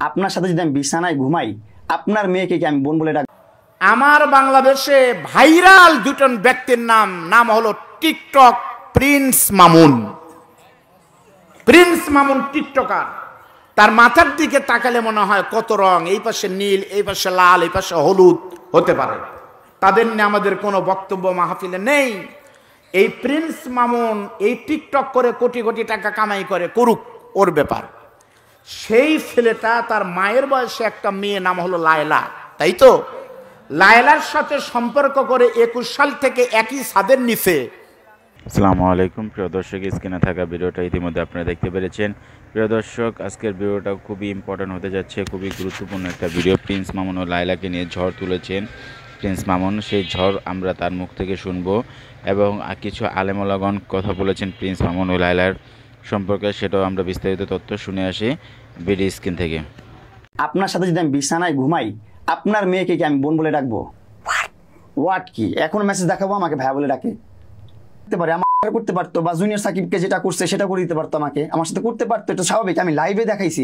আপনার সাথে যদি আমি বিছানায় ঘুমাই, আপনার মেয়েকে কি আমি বোন বলে ডাক? আমার বাংলাদেশে ভাইরাল দুজন ব্যক্তির নাম হলো TikTok Prince Mamun. Prince Mamun TikToker. তার মাথার দিকে তাকালে মনে হয় কত রং, এই পাশে নীল, এই পাশে লাল, এই পাশে হলুদ হতে পারে। তাদের নিয়ে আমাদের কোনো বক্তব্য মাহফিলে নেই। এই প্রিন্স মামুন এই টিকটক করে কোটি কোটি টাকা কামাই করে, করুক, ওর ব্যাপার। সেই ছেলেটা তার মায়ের বয়সে একটা মেয়ে নাম হলো লায়লা, তাই তো? লায়লার সাথে সম্পর্ক করে 21 সাল থেকে একই ছাদের নিচে। আসসালামু আলাইকুম প্রিয় দর্শক, স্ক্রিনে থাকা ভিডিওটা ইতিমধ্যে আপনারা দেখতে পেরেছেন। প্রিয় দর্শক, আজকের ভিডিওটা খুবই ইম্পর্টেন্ট হতে যাচ্ছে, খুবই গুরুত্বপূর্ণ একটা ভিডিও। প্রিন্স মামুন ও লায়লাকে নিয়ে ঝড় তুলেছেন প্রিন্স মামুন। সেই ঝড় আমরা তার মুখ থেকে শুনবো এবং কিছু আলেমোলাগণ কথা বলেছেন প্রিন্স মামুন ও লায়লার সম্পর্কে, সেটাও আমরা বিস্তারিত তথ্য শুনে আসি ভিডিও স্ক্রিন থেকে। আপনার সাথে যদি আমি বিছানায় ঘুমাই, আপনার মেয়েকে কি আমি বোন বলে ডাকবো? হোয়াট কি এখন মেসেজ দেখাবো আমাকে ভাইয়া বলে ডাকে? পারে আমার করতে পারতো, বা জুনিয়র সাকিবকে যেটা করছে সেটা করে দিতে পারতো, আমাকে আমার সাথে করতে পারতো, এটা স্বাভাবিক। আমি লাইভে দেখাইছি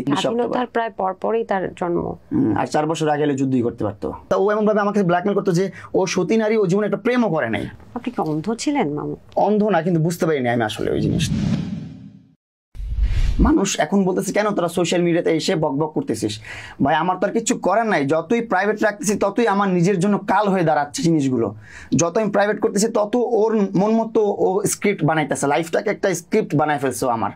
তার প্রায় পরপরই তার জন্ম, আর 4 বছর আগে এলে যুদ্ধই করতে পারতো। তা ও এমন ভাবে আমাকে ব্ল্যাকমেল করতো যে ও সতী নারী, ও জীবনে একটা প্রেমও করে নাই। আপনি কি অন্ধ ছিলেন মামু? অন্ধ না, কিন্তু বুঝতে পারিনি আমি আসলে ওই জিনিসটা। মানুষ এখন বলতেছে কেন তোরা সোশ্যাল মিডিয়াতে এসে বকবক করতেছিস? ভাই আমার তো আর কিছু করার নাই। যতই প্রাইভেট রাখতেছি ততই আমার নিজের জন্য কাল হয়ে দাঁড়াচ্ছে জিনিসগুলো। যত আমি প্রাইভেট করতেছি তত ওর মন মতো ও স্ক্রিপ্ট বানাইতেছে, লাইফটাকে একটা স্ক্রিপ্ট বানাই ফেলছে আমার।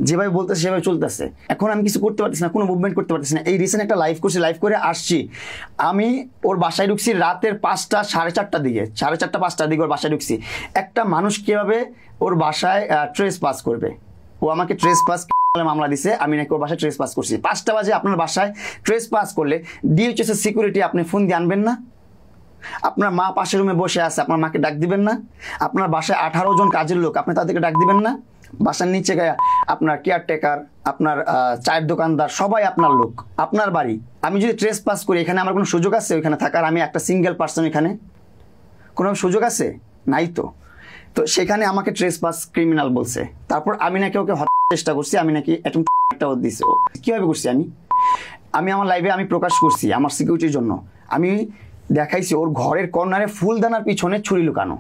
যেভাবে বলতেছে সেভাবে চলতেছে। এখন আমি কিছু করতে পারতেছি না, কোনো মুভমেন্ট করতে পারতেছি না। এই রিসেন্ট একটা লাইভ করছি, লাইভ করে আসছি। আমি ওর বাসায় ঢুকছি রাতের 5টা, 4:30টার দিকে, 4:30, 5টার দিকে ওর বাসায় ঢুকছি। একটা মানুষ কিভাবে ওর বাসায় ট্রেস পাস করবে? ও আমাকে ট্রেস পাস মামলা দিছে, আমি নাকি ওর বাসায় ট্রেস পাস করছি। 5টা বাজে আপনার বাসায় ট্রেস পাস করলে ডিএইচএস এর সিকিউরিটি আপনি ফোন দিয়ে আনবেন না? আপনার মা পাশের রুমে বসে আছে, আপনার মাকে ডাক দিবেন না? আপনার বাসায় 18 জন কাজের লোক, আপনি তাদেরকে ডাক দিবেন না? বাসার নিচে গায়া আপনার কেয়ারটেকার, আপনার চায়ের দোকানদার, সবাই আপনার লোক, আপনার বাড়ি। আমি যদি ট্রেস পাস করি, এখানে আমার কোনো সুযোগ আছে ওইখানে থাকার? আমি একটা সিঙ্গেল পার্সন, এখানে কোনো সুযোগ আছে? নাই তো। তো সেখানে আমাকে ট্রেস পাস ক্রিমিনাল বলছে। তারপর আমি নাকি ওকে চেষ্টা করছি, আমি নাকি একটা দিছে। ও কিভাবে করছি? আমি আমার লাইভে আমি প্রকাশ করছি আমার সিকিউরিটির জন্য। আমি দেখাইছি ওর ঘরের কর্নারে ফুলদানার পিছনে ছুরি লুকানো।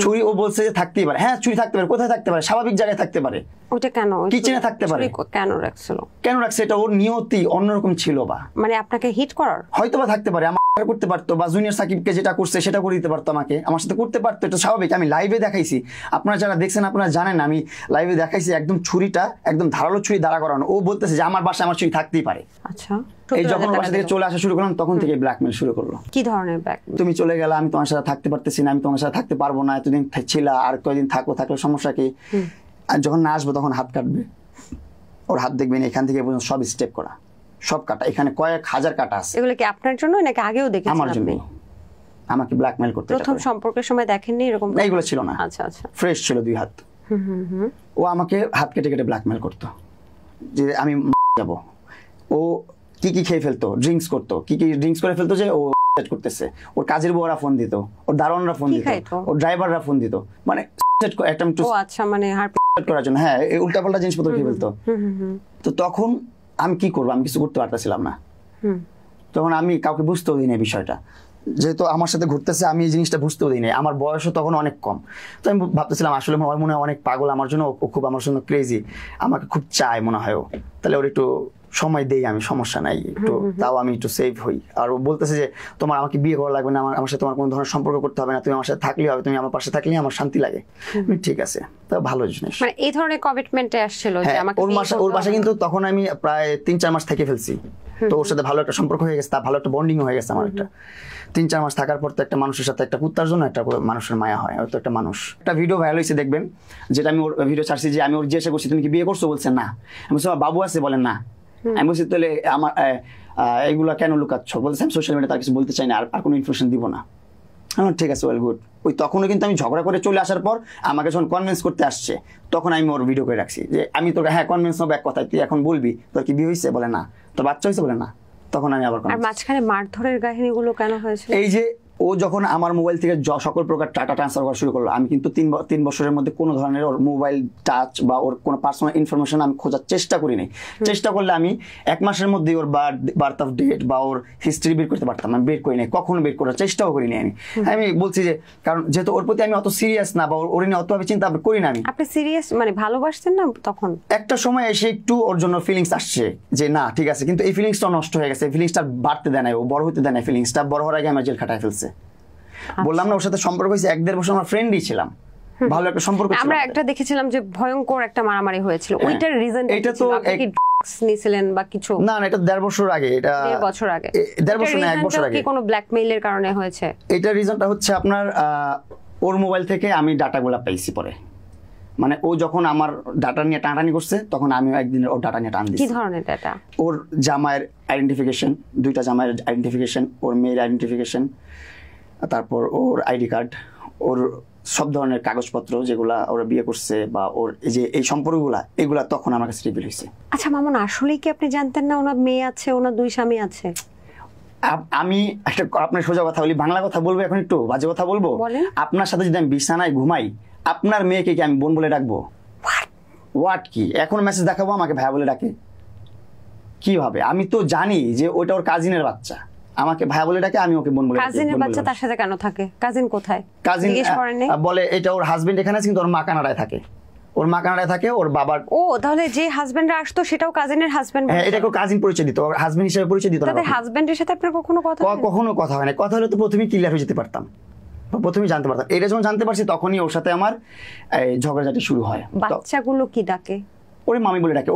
ছুরি ও বলছে যে থাকতেই পারে। হ্যাঁ চুরি থাকতে পারে, কোথায় থাকতে পারে? স্বাভাবিক জায়গায় থাকতে পারে। ওটা কেন কিচেনে থাকতে পারে? কেন রাখছিল? কেন রাখছে? এটা ওর নিয়তি অন্যরকম ছিল। বা মানে আপনাকে হিট করার হয়তো বা থাকতে পারে, আমার করতে পারতো, বা জুনিয়র সাকিবকে যেটা করছে সেটা করে দিতে পারতো, আমাকে আমার সাথে করতে পারতো, এটা স্বাভাবিক। আমি লাইভে দেখাইছি, আপনারা যারা দেখছেন আপনারা জানেন আমি লাইভে দেখাইছি একদম ছুরিটা একদম ধারালো ছুরি দাঁড়া করানো। ও বলতেছে যে আমার বাসায় আমার ছুরি থাকতেই পারে। আচ্ছা, এই যখন বাসা থেকে চলে আসা শুরু করলাম তখন থেকে ব্ল্যাকমেল শুরু করলো। কি ধরনের ব্ল্যাকমেল? তুমি চলে গেলে আমি তোমার সাথে থাকতে পারতেছি না, আমি তোমার সাথে থাকতে পারবো না, এতদিন ছিল আর কয়দিন থাকবো, থাকলে সমস্যা কি? আর যখন না আসবো তখন হাত কাটবে। ওর হাত দেখবেন এখান থেকে সব স্টেপ করা, সব কাটা, এখানে কয়েক হাজার কাটা আছে। এগুলো কি আপনার জন্য নাকি আগেও দেখেছেন? আমার জন্য। আমাকে ব্ল্যাকমেল করতে। প্রথম সম্পর্কের সময় দেখেননি এরকম? না, এগুলো ছিল না। আচ্ছা আচ্ছা, ফ্রেশ ছিল 2 হাত। ও আমাকে হাত কেটে কেটে ব্ল্যাকমেল করতো যে আমি যাব। ও কি কি খেয়ে ফেলতো, ড্রিঙ্কস করতো, কি কি ড্রিঙ্কস করে ফেলতো যে ও করতেছে। ওর কাজের বউরা ফোন দিত, ওর দারোয়ানরা ফোন দিত, ওর ড্রাইভাররা ফোন দিত, মানে আচ্ছা মানে করার জন্য। হ্যাঁ, এই উল্টাপাল্টা জিনিসপত্র খেয়ে ফেলতো। তো তখন আমি কি করবো? আমি কিছু করতে পারতেছিলাম না। তখন আমি কাউকে বুঝতেও দিই না বিষয়টা, যেহেতু আমার সাথে ঘুরতেছে আমি এই জিনিসটা বুঝতেও দিই নাই। আমার বয়সও তখন অনেক কম। তো আমি ভাবতেছিলাম আসলে মনে হয় অনেক পাগল আমার জন্য, ও খুব আমার জন্য ক্রেজি, আমাকে খুব চায় মনে হয় ও, তাহলে ওর একটু সময় দেই আমি, সমস্যা নাই, একটু তাও আমি একটু সেভ হই। আর ও বলতেছে যে তোমার আমাকে বিয়ে করা লাগবে না, আমার সাথে তোমার কোনো ধরনের সম্পর্ক করতে হবে না, তুমি আমার সাথে থাকলেই হবে, তুমি আমার পাশে থাকলেই আমার শান্তি লাগে। ঠিক আছে, তা ভালো জিনিস। মানে এই ধরনের কমিটমেন্টে আসছিল যে আমাকে ওর বাসা কিন্তু তখন আমি প্রায় 3-4 মাস থেকে ফেলছি। তো ওর সাথে ভালো একটা সম্পর্ক হয়ে গেছে, ভালো একটা বন্ডিং হয়ে গেছে আমার। একটা 3-4 মাস থাকার পর তো একটা মানুষের সাথে, একটা কুত্তার জন্য একটা মানুষের মায়া হয়। হয়তো একটা মানুষ, একটা ভিডিও ভাইরাল হয়েছে দেখবেন, যেটা আমি ওর ভিডিও ছাড়ছি যে আমি ওর জিজ্ঞাসা করছি তুমি কি বিয়ে করছো? বলছে না। আমি বলছি বাবু আছে? বলেন না। আমি বলছি তাহলে আমার এইগুলা কেন লুকাচ্ছ? বলছে আমি সোশ্যাল মিডিয়া তার কিছু বলতে চাই না, আর কোনো ইনফরমেশন দিব না। ঠিক আছে, ওয়েল গুড। ওই তখনও কিন্তু আমি ঝগড়া করে চলে আসার পর আমাকে যখন কনভিন্স করতে আসছে তখন আমি ওর ভিডিও করে রাখছি যে আমি তোকে হ্যাঁ কনভিন্স হবো এক কথায়, তুই এখন বলবি তোর কি বিয়ে হয়েছে? বলে না। তোর বাচ্চা হয়েছে? বলে না। তখন আমি আবার মাঝখানে মারধরের কাহিনীগুলো কেন হয়েছে? এই যে ও যখন আমার মোবাইল থেকে সকল প্রকার টাকা ট্রান্সফার করা শুরু করলো, আমি কিন্তু 3 বছরের মধ্যে কোনো ধরনের ওর মোবাইল টাচ বা ওর কোনো পার্সোনাল ইনফরমেশন আমি খোঁজার চেষ্টা করি নাই। চেষ্টা করলে আমি 1 মাসের মধ্যে ওর বার্থ অফ ডেট বা ওর হিস্ট্রি বের করতে পারতাম, আমি বের করি নাই, কখনো বের করার চেষ্টাও করি নাই। আমি বলছি যে কারণ যেহেতু ওর প্রতি আমি অত সিরিয়াস না বা ওর নিয়ে অতভাবে চিন্তা করি না। আমি আপনি সিরিয়াস মানে ভালোবাসতেন না তখন? একটা সময় এসে একটু ওর জন্য ফিলিংস আসছে যে না ঠিক আছে, কিন্তু এই ফিলিংসটা নষ্ট হয়ে গেছে, ফিলিংসটা বাড়তে দেয় না, ও বড় হতে দেয় না, ফিলিংসটা বড় হওয়ার আগে আমার জেল খাটায় ফেলছে। বললাম না ওর সাথে সম্পর্ক হয়েছে 1-1.5 বছর, আমার ফ্রেন্ডই ছিলাম, ভালো একটা সম্পর্ক ছিল। আমরা একটা দেখেছিলাম যে ভয়ঙ্কর একটা মারামারি হয়েছিল, ওইটার রিজন এটা তো নিছিলেন বা কিছু? না না, এটা 1.5 বছর আগে, এটা 1.5 বছর আগে, 1.5 বছর না 1 বছর আগে। কি কোনো ব্ল্যাকমেইলের কারণে হয়েছে? এটা রিজনটা হচ্ছে আপনার ওর মোবাইল থেকে আমি ডাটাগুলো পাইছি পরে, মানে ও যখন আমার ডাটা নিয়ে টানাটানি করছে তখন আমিও একদিন ওর ডাটা নিয়ে টান দিছি। কি ধরনের ডাটা? ওর জামাইয়ের আইডেন্টিফিকেশন, 2টা জামাইয়ের আইডেন্টিফিকেশন, ওর মেয়ের আইডেন্টিফিকেশন, তারপর ওর আইডি কার্ড, ওর সব ধরনের কাগজপত্র যেগুলা ওরা বিয়ে করছে বা ওর এই যে এই সম্পর্কগুলা, এগুলা তখন আমার কাছে রিভিল হয়েছে। আচ্ছা মামুন, আসলেই কি আপনি জানতেন না ওনার মেয়ে আছে, ওনার 2 স্বামী আছে? আমি একটা আপনার সোজা কথা বলি, বাংলা কথা বলবো, এখন একটু বাজে কথা বলবো। আপনার সাথে যদি আমি বিছানায় ঘুমাই, আপনার মেয়েকে কি আমি বোন বলে ডাকবো? হোয়াট কি এখন মেসেজ দেখাবো আমাকে ভাইয়া বলে ডাকে কিভাবে? আমি তো জানি যে ওটা ওর কাজিনের বাচ্চা, আমাকে ভাইয়া বলে ডাকে, আমি ওকে বোন বলে ডাকি। কাজিনের বাচ্চা তার সাথে কেন থাকে? কাজিন কোথায়? কাজিন বলে এটা ওর হাজবেন্ড এখানে আছে, কিন্তু ওর মা কানাডায় থাকে, ওর মা কানাডায় থাকে, ওর বাবার। ও তাহলে যে হাজবেন্ডরা আসতো সেটাও কাজিনের হাজবেন্ড? হ্যাঁ, এটাকে কাজিন পরিচয় দিত, ওর হাজবেন্ড হিসেবে পরিচয় দিত না। তাদের হাজবেন্ডের সাথে আপনার কখনো কথা হয়? কখনো কথা হয় না। কথা হলে তো প্রথমেই ক্লিয়ার হয়ে যেতে পারতাম, প্রথমেই জানতে পারতাম। এটা যখন জানতে পারছি তখনই ওর সাথে আমার ঝগড়াঝাটি শুরু হয়। বাচ্চাগুলো কি ডাকে? ওরে মামি বলে ডাকে,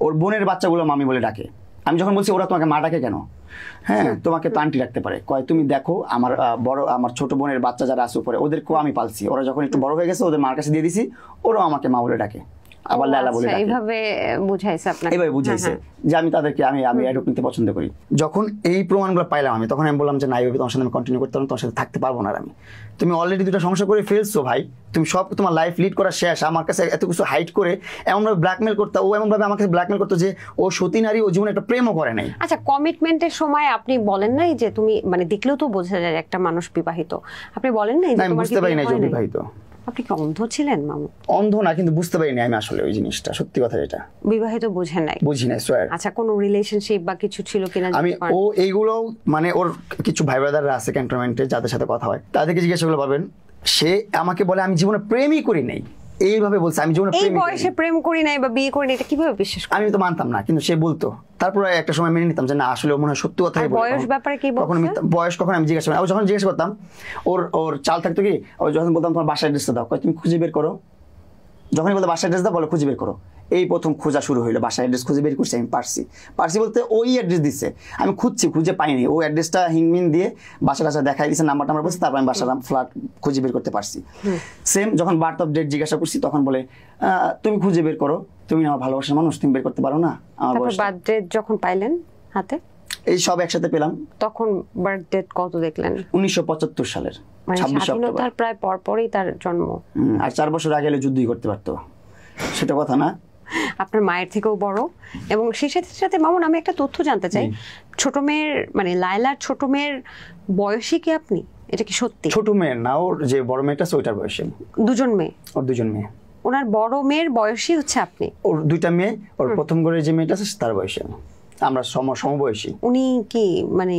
ওর বোনের বাচ্চাগুলো মামি বলে ডাকে। আমি যখন বলছি ওরা তোমাকে মা ডাকে কেন, হ্যাঁ তোমাকে তো আন্টি রাখতে পারে, কয় তুমি দেখো আমার ছোট বোনের বাচ্চা যারা আছে উপরে, ওদেরকেও আমি পালছি, ওরা যখন একটু বড় হয়ে গেছে ওদের মার কাছে দিয়ে দিছি, ওরাও আমাকে মা বলে ডাকে, আবার লালা বলে ডাকে। এইভাবে বুঝাইছে আপনাকে? এইভাবে বুঝাইছে যে আমি তাদেরকে আমি অ্যাডপ্ট নিতে পছন্দ করি। যখন এই প্রমাণগুলো পাইলাম আমি, তখন আমি বললাম যে না, এইভাবে তোমার সাথে আমি কন্টিনিউ করতে পারবো, তোমার সাথে থাকতে পারবো না। আমি তুমি অলরেডি 2টা সংসার করে ফেলছো ভাই, তুমি সব তোমার লাইফ লিড করা শেষ, আমার কাছে এত কিছু হাইড করে এমনভাবে ব্ল্যাকমেল করতে, ও এমনভাবে আমাকে ব্ল্যাকমেল করতো যে ও সতী নারী, ও জীবনে একটা প্রেমও করে নাই। আচ্ছা, কমিটমেন্টের সময় আপনি বলেন নাই যে তুমি, মানে দেখলেও তো বোঝা যায় একটা মানুষ বিবাহিত, আপনি বলেন নাই যে তোমার বুঝতে পারি না যে বিবাহিত? আপনি কি অন্ধ ছিলেন মামু? অন্ধ না, কিন্তু বুঝতে পারিনি আমি আসলে ওই জিনিসটা, সত্যি কথা যেটা। বিবাহিত বুঝেন নাই? বুঝি নাই, সোয়ার। আচ্ছা, কোনো রিলেশনশিপ বা কিছু ছিল কিনা? আমি এইগুলো মানে ওর কিছু ভাই ব্রাদাররা আছে ক্যান্টনমেন্টে যাদের সাথে কথা হয়, তাদেরকে জিজ্ঞাসা করলে পাবেন, সে আমাকে বলে আমি জীবনে প্রেমই করি নাই, এইভাবে বলছে আমি জীবনে এই বয়সে প্রেম করি নাই বা বিয়ে করি নাই, এটা কিভাবে বিশ্বাস করেন? আমি তো মানতাম না, কিন্তু সে বলতো। তারপরে একটা সময় মেনে নিতাম যে না, আসলে মনে হয় সত্যি কথাই বলে। বয়স ব্যাপারে কি বলছে? কখন বয়স কখন আমি জিজ্ঞাসা করি, যখন জিজ্ঞাসা করতাম ওর চাল থাকতো কি, ওই যখন বলতাম তোমার বাসার অ্যাড্রেসটা দাও, তুমি খুঁজে বের করো, যখনই বলতো বাসার অ্যাড্রেস দাও, বলে খুঁজে বের করো। এই প্রথম খোঁজা শুরু হইলো, বাসার অ্যাড্রেস খুঁজে বের করছি আমি, পারছি বলতে ওই অ্যাড্রেস দিচ্ছে, আমি খুঁজে পাইনি, ওই অ্যাড্রেসটা হিংমিন দিয়ে বাসা কাছে দেখাই দিচ্ছে, নাম্বার বলছে, তারপর আমি বাসার ফ্ল্যাট খুঁজে বের করতে পারছি। সেম যখন বার্থ অফ ডেট জিজ্ঞাসা করছি তখন বলে তুমি খুঁজে বের করো, তুমি আমার ভালোবাসার মানুষ, তুমি বের করতে পারো না আমার বয়স। বার্থ ডেট যখন পাইলেন হাতে, এই সব একসাথে পেলাম। তখন বার্থ ডেট কত দেখলেন? 1975 সালের 26 অক্টোবর। তার প্রায় পরপরই তার জন্ম। আর 4 বছর আগে হলে যুদ্ধই করতে পারতো, সেটা কথা না? আপনার মায়ের থেকেও বড়। এবং সেই সাথে সাথে মামুন, আমি একটা তথ্য জানতে চাই, ছোট মেয়ের মানে লায়লার ছোট মেয়ের বয়সী কি আপনি? এটা কি সত্যি? ছোট মেয়ে না, ওর যে বড় মেয়েটা ওইটার বয়সী। 2জন মেয়ে? ওর 2জন মেয়ে। ওনার বড় মেয়ের বয়সী হচ্ছে আপনি? ওর 2টা মেয়ে, ওর প্রথম ঘরে যে মেয়েটা আছে তার বয়সী, আমরা সমবয়সী। উনি কি মানে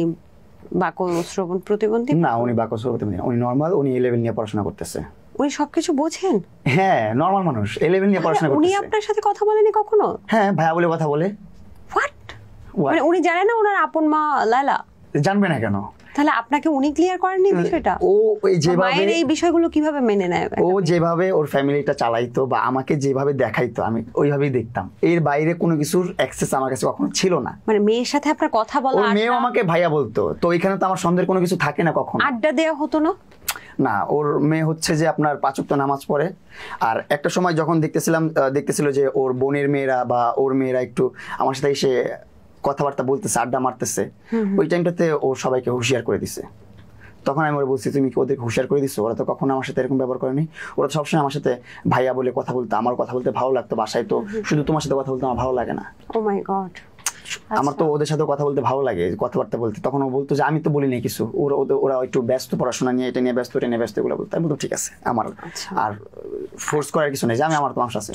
বাকো শ্রবণ প্রতিবন্ধী? না, উনি বাকো শ্রবণ প্রতিবন্ধী, উনি নরমাল, উনি 11 নিয়ে পড়াশোনা করতেছে। উনি সবকিছু বোঝেন? হ্যাঁ, নরমাল মানুষ, 11 নিয়ে পড়াশোনা করতেছে। উনি আপনার সাথে কথা বলেনি কখনো? হ্যাঁ, ভাইয়া বলে কথা বলে। হোয়াট? মানে উনি জানেন না ওনার আপন মা লায়লা? জানবে না কেন? তাহলে আপনাকে উনি ক্লিয়ার করেননি বিষয়টা? ও যেভাবে এই বিষয়গুলো কিভাবে মেনে নেয়? ও যেভাবে ওর ফ্যামিলিটা চালাইতো বা আমাকে যেভাবে দেখাইতো আমি ওইভাবেই দেখতাম, এর বাইরে কোনো কিছুর অ্যাক্সেস আমার কাছে কখনো ছিল না। মানে মেয়ের সাথে আপনার কথা বলা, ওর মেয়েও আমাকে ভাইয়া বলতো, তো এখানে তো আমার সন্দেহের কোনো কিছু থাকে না কখনো। আড্ডা দেওয়া হতো না? না, ওর মেয়ে হচ্ছে যে আপনার 5 ওয়াক্ত নামাজ পড়ে। আর একটা সময় যখন দেখতেছিল যে ওর বোনের মেয়েরা বা ওর মেয়েরা একটু আমার সাথে এসে কথাবার্তা বলতেছে, আড্ডা মারতেছে, ওই টাইমটাতে ও সবাইকে হুঁশিয়ার করে দিছে। তখন আমি ওরা বলছি তুমি কি ওদেরকে হুঁশিয়ার করে দিচ্ছ? ওরা তো কখনো আমার সাথে এরকম ব্যবহার করেনি, ওরা তো সবসময় আমার সাথে ভাইয়া বলে কথা বলতো, আমার কথা বলতে ভালো লাগতো, বাসায় তো শুধু তোমার সাথে কথা বলতে আমার ভালো লাগে না। ও মাই গড, আমার তো ওদের সাথে কথা বলতে ভালো লাগে, কথাবার্তা বলতে। তখন ও বলতো যে আমি তো বলি নাই কিছু, ওরা একটু ব্যস্ত, পড়াশোনা নিয়ে, এটা নিয়ে ব্যস্ত, এটা নিয়ে ব্যস্ত, এগুলো বলতো। আমি বলতো ঠিক আছে, আমার আর ফোর্স করার কিছু নেই, যে আমি আমার তো মানুষ আছে।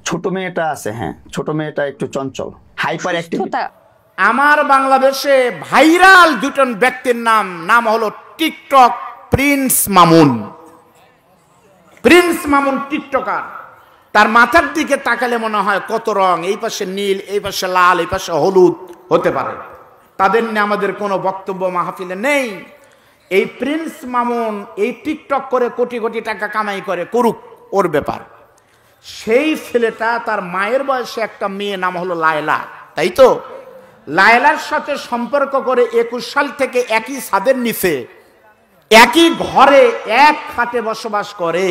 ছোট মেয়েটা আছে, হ্যাঁ, ছোট মেয়েটা একটু চঞ্চল, হাইপার অ্যাক্টিভ। আমার বাংলাদেশে ভাইরাল দুজন ব্যক্তির নাম হলো TikTok Prince Mamun. Prince Mamun TikToker. তার মাথার দিকে তাকালে মনে হয় কত রং, এই পাশে নীল, এই পাশে লাল, এই পাশে হলুদ হতে পারে। তাদের নিয়ে আমাদের কোনো বক্তব্য মাহফিলে নেই। এই প্রিন্স মামুন এই টিকটক করে কোটি কোটি টাকা কামাই করে, করুক, ওর ব্যাপার। সেই ছেলেটা তার মায়ের বয়সে একটা মেয়ে নাম হলো লায়লা, তাই তো? লায়লার সাথে সম্পর্ক করে 21 সাল থেকে একই ছাদের নিচে একই ঘরে এক খাটে বসবাস করে।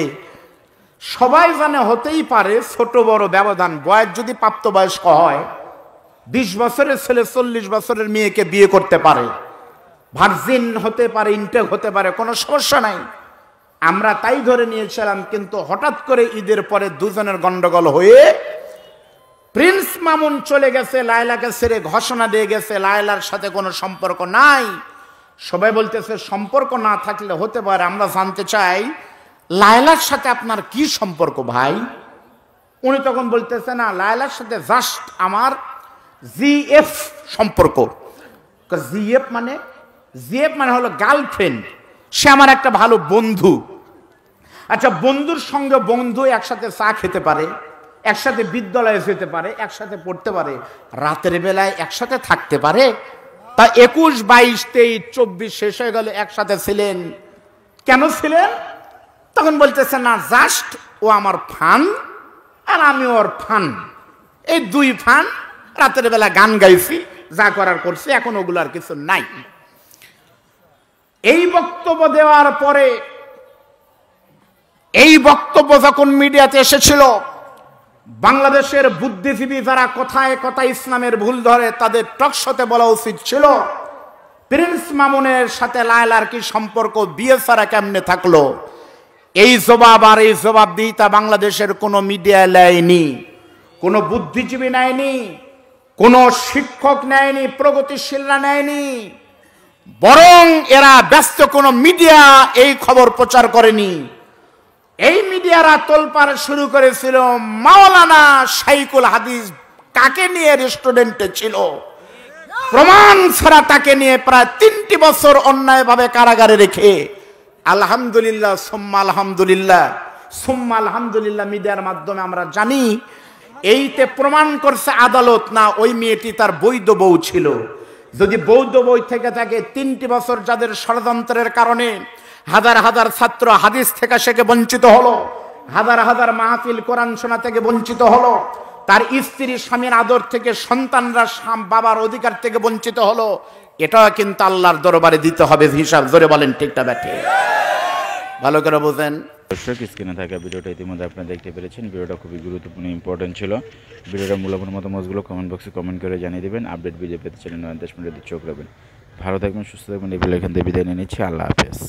সবাই জানে হতেই পারে ছোট বড় ব্যবধান, বয়স যদি প্রাপ্তবয়স্ক হয়, 20 বছরের ছেলে 40 বছরের মেয়েকে বিয়ে করতে পারে, ভার্জিন হতে পারে, ইনটেক হতে পারে, কোনো সমস্যা নাই। আমরা তাই ধরে নিয়েছিলাম, কিন্তু হঠাৎ করে ঈদের পরে দুজনের গন্ডগোল হয়ে প্রিন্স মামুন চলে গেছে, লায়লাকে ছেড়ে ঘোষণা দিয়ে গেছে লায়লার সাথে কোনো সম্পর্ক নাই। সবাই বলতেছে সম্পর্ক না থাকলে হতে পারে। আমরা জানতে চাই লায়লার সাথে আপনার কি সম্পর্ক ভাই? উনি তখন বলতেছে না, লায়লার সাথে জাস্ট আমার জিএফ সম্পর্ক। জিএফ মানে হলো গার্লফ্রেন্ড, সে আমার একটা ভালো বন্ধু। আচ্ছা, বন্ধুর সঙ্গে বন্ধু একসাথে চা খেতে পারে, একসাথে বিদ্যালয়ে যেতে পারে, একসাথে পড়তে পারে, রাতের বেলায় একসাথে থাকতে পারে। তা 21, 22, 23, 24 শেষ হয়ে গেল, একসাথে ছিলেন, কেন ছিলেন? তখন বলতেছে না, জাস্ট ও আমার ফান আর আমি ওর ফান, এই দুই ফান। রাতের বেলা গান গাইছি, যা করার করছি, এখন ওগুলো আর কিছু নাই। এই বক্তব্য দেওয়ার পরে, এই বক্তব্য যখন মিডিয়াতে এসেছিল, বাংলাদেশের বুদ্ধিজীবী যারা কথায় কথায় ইসলামের ভুল ধরে, তাদের টকশোতে বলা উচিত ছিল প্রিন্স মামুনের সাথে লায়লার কি সম্পর্ক, বিয়ে ছাড়া কেমনে থাকলো। এই জবাব আর এই জবাবদিহিতা বাংলাদেশের কোনো মিডিয়া নেয়নি, কোনো বুদ্ধিজীবী নেয়নি, কোনো শিক্ষক নেয়নি, প্রগতিশীলরা নেয়নি। বরং এরা ব্যস্ত, কোনো মিডিয়া এই খবর প্রচার করেনি। এই মিডিয়ারা তোলপাড় শুরু করেছিল মাওলানা শাইখুল হাদিস কাকে নিয়ে রেস্টুরেন্টে ছিল, প্রমাণ ছাড়া তাকে নিয়ে প্রায় 3টি বছর অন্যায়ভাবে কারাগারে রেখে আলহামদুলিল্লাহ সুম্মা আলহামদুলিল্লাহ সুম্মা আলহামদুলিল্লাহ মিডিয়ার মাধ্যমে আমরা জানি এইতে প্রমাণ করছে আদালত, না ওই মেয়েটি তার বৈধ বউ ছিল। যদি বৈধ বউ থেকে থাকে, 3টি বছর যাদের ষড়যন্ত্রের কারণে হাজার হাজার ছাত্র হাদিস থেকে শেখে বঞ্চিত হলো, হাজার হাজার মাহফিল কোরআন শোনা থেকে বঞ্চিত হলো, তার স্ত্রী স্বামীর আদর থেকে, সন্তানরা বাবার অধিকার থেকে বঞ্চিত হলো, এটা কিন্তু আল্লাহর দরবারে দিতে হবে হিসাব। জোরে বলেন ঠিকটা ব্যাঠে? ভালো করে বোঝেন। দর্শক, স্ক্রিনে থাকা ভিডিওটা ইতিমধ্যে আপনারা দেখতে পেরেছেন। ভিডিওটা খুবই গুরুত্বপূর্ণ, ইম্পর্টেন্ট ছিল। ভিডিওটার মূল্যবান মতামতগুলো কমেন্ট বক্সে কমেন্ট করে জানিয়ে দেবেন। আপডেট ভিডিও পেতে চ্যানেল 9 মিনিটে চোখ রাখবেন। ভালো থাকবেন, সুস্থ থাকবেন। এই ভিডিও এখান থেকে বিদায় নিয়ে নিচ্ছি। আল্লাহ হাফেজ।